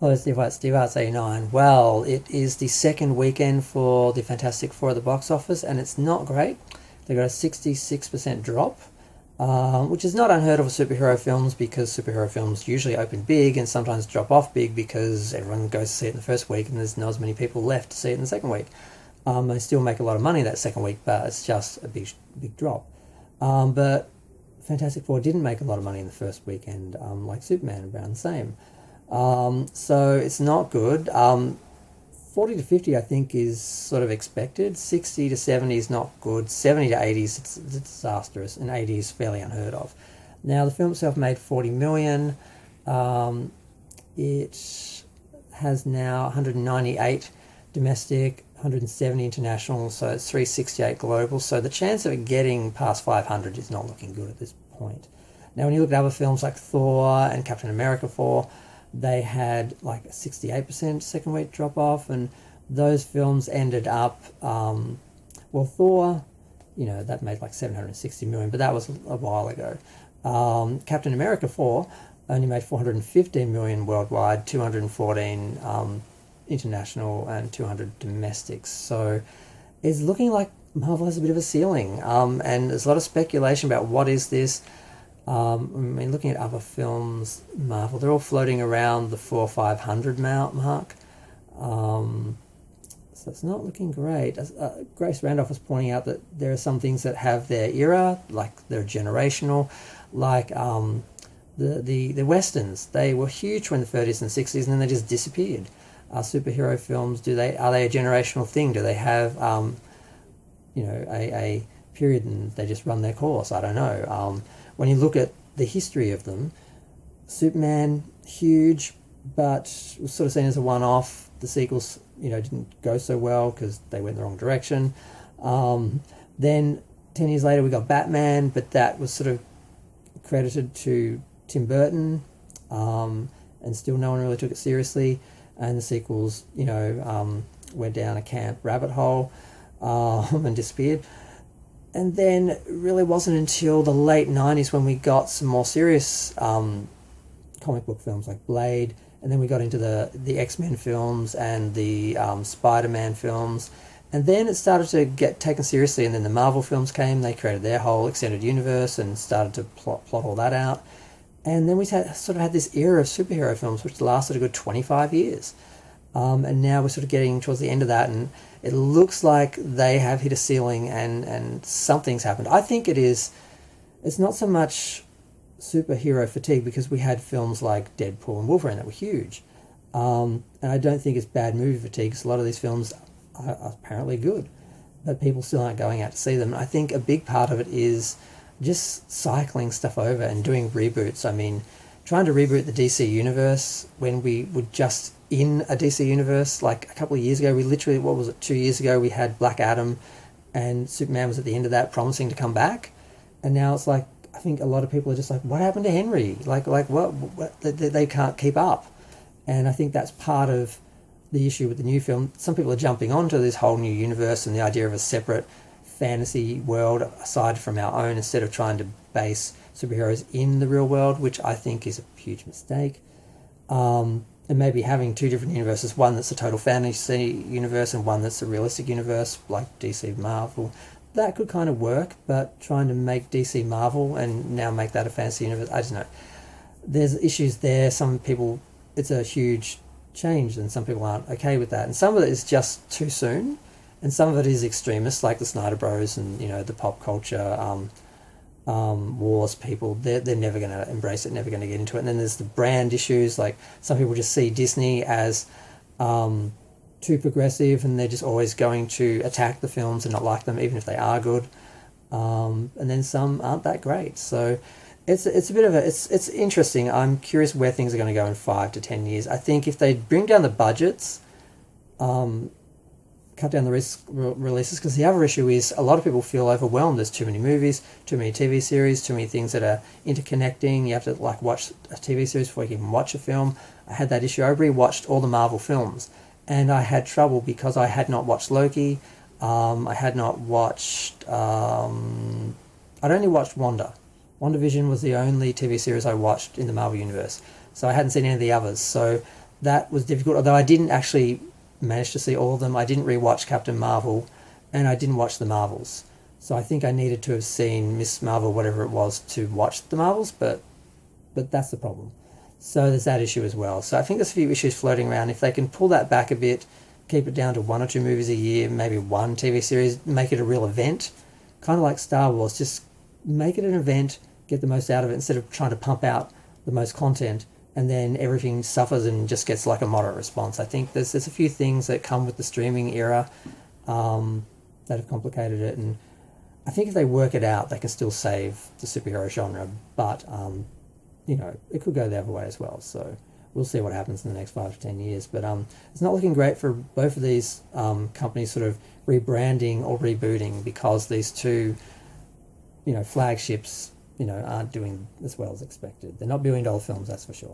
Hello, Steve Arts 89. Well, it is the second weekend for the Fantastic Four at the box office, and it's not great. They got a 66% drop, which is not unheard of for superhero films because superhero films usually open big and sometimes drop off big because everyone goes to see it in the first week and there's not as many people left to see it in the second week. They still make a lot of money that second week, but it's just a big drop. But Fantastic Four didn't make a lot of money in the first weekend, like Superman, around the same. So it's not good. 40 to 50, I think, is sort of expected. 60 to 70 is not good. 70 to 80 is it's disastrous, and 80 is fairly unheard of. Now, the film itself made 40 million. It has now 198 domestic, 170 international, so it's 368 global. So the chance of it getting past 500 is not looking good at this point. Now, when you look at other films like Thor and Captain America 4, they had like a 68% second week drop off, and those films ended up, Thor, that made like 760 million, but that was a while ago. Captain America 4 only made 415 million worldwide, 214 international, and 200 domestics. So it's looking like Marvel has a bit of a ceiling, and there's a lot of speculation about what is this. Looking at other films, Marvel, they're all floating around the 400-500 mark. So it's not looking great. Grace Randolph was pointing out that there are some things that have their era, like they're generational, like the westerns. They were huge in the 30s and 60s, and then they just disappeared. Superhero films, are they a generational thing? Do they have a period and they just run their course? I don't know. When you look at the history of them, Superman, huge, but was sort of seen as a one-off. The sequels, didn't go so well because they went the wrong direction. Then 10 years later we got Batman, but that was sort of credited to Tim Burton, and still no one really took it seriously. And the sequels, went down a camp rabbit hole and disappeared. And then it really wasn't until the late 90s when we got some more serious comic book films like Blade, and then we got into the X-Men films and the Spider-Man films, and then it started to get taken seriously, and then the Marvel films came. They created their whole extended universe and started to plot all that out. And then we sort of had this era of superhero films which lasted a good 25 years. And now we're sort of getting towards the end of that, and it looks like they have hit a ceiling and something's happened. I think it's not so much superhero fatigue, because we had films like Deadpool and Wolverine that were huge. And I don't think it's bad movie fatigue, because a lot of these films are apparently good, but people still aren't going out to see them. I think a big part of it is just cycling stuff over and doing reboots. I mean, trying to reboot the DC universe when we were just in a DC universe. Like a couple of years ago, we literally, 2 years ago, we had Black Adam and Superman was at the end of that, promising to come back. And now it's like, I think a lot of people are just like, what happened to Henry? Like what they can't keep up. And I think that's part of the issue with the new film. Some people are jumping onto this whole new universe and the idea of a separate fantasy world aside from our own, instead of trying to base superheroes in the real world, which I think is a huge mistake. And maybe having two different universes, one that's a total fantasy universe and one that's a realistic universe, like DC Marvel, that could kind of work. But trying to make DC Marvel and now make that a fantasy universe, I don't know. There's issues there. Some people, it's a huge change, and some people aren't okay with that. And some of it is just too soon, and some of it is extremist, like the Snyder Bros and the pop culture wars people. They're never going to embrace it, never going to get into it. And then there's the brand issues, like some people just see Disney as too progressive, and they're just always going to attack the films and not like them, even if they are good. And then some aren't that great. So it's a bit of it's interesting. I'm curious where things are going to go in 5 to 10 years. I think if they bring down the budgets, cut down the releases, because the other issue is a lot of people feel overwhelmed. There's too many movies, too many TV series, too many things that are interconnecting. You have to watch a TV series before you can even watch a film. I had that issue. I rewatched all the Marvel films, and I had trouble because I had not watched Loki. I had not watched. I'd only watched Wanda. WandaVision was the only TV series I watched in the Marvel Universe, so I hadn't seen any of the others. So that was difficult. Although I didn't actually manage to see all of them. I didn't rewatch Captain Marvel, and I didn't watch the Marvels. So I think I needed to have seen Miss Marvel, whatever it was, to watch the Marvels. But that's the problem. So there's that issue as well. So I think there's a few issues floating around. If they can pull that back a bit, keep it down to 1 or 2 movies a year, maybe 1 TV series, make it a real event, kind of like Star Wars, just make it an event, get the most out of it instead of trying to pump out the most content and then everything suffers and just gets like a moderate response. I think there's a few things that come with the streaming era that have complicated it, and I think if they work it out, they can still save the superhero genre, but it could go the other way as well. So we'll see what happens in the next 5 to 10 years. But it's not looking great for both of these companies sort of rebranding or rebooting, because these two, flagships, aren't doing as well as expected. They're not billion-dollar films, that's for sure.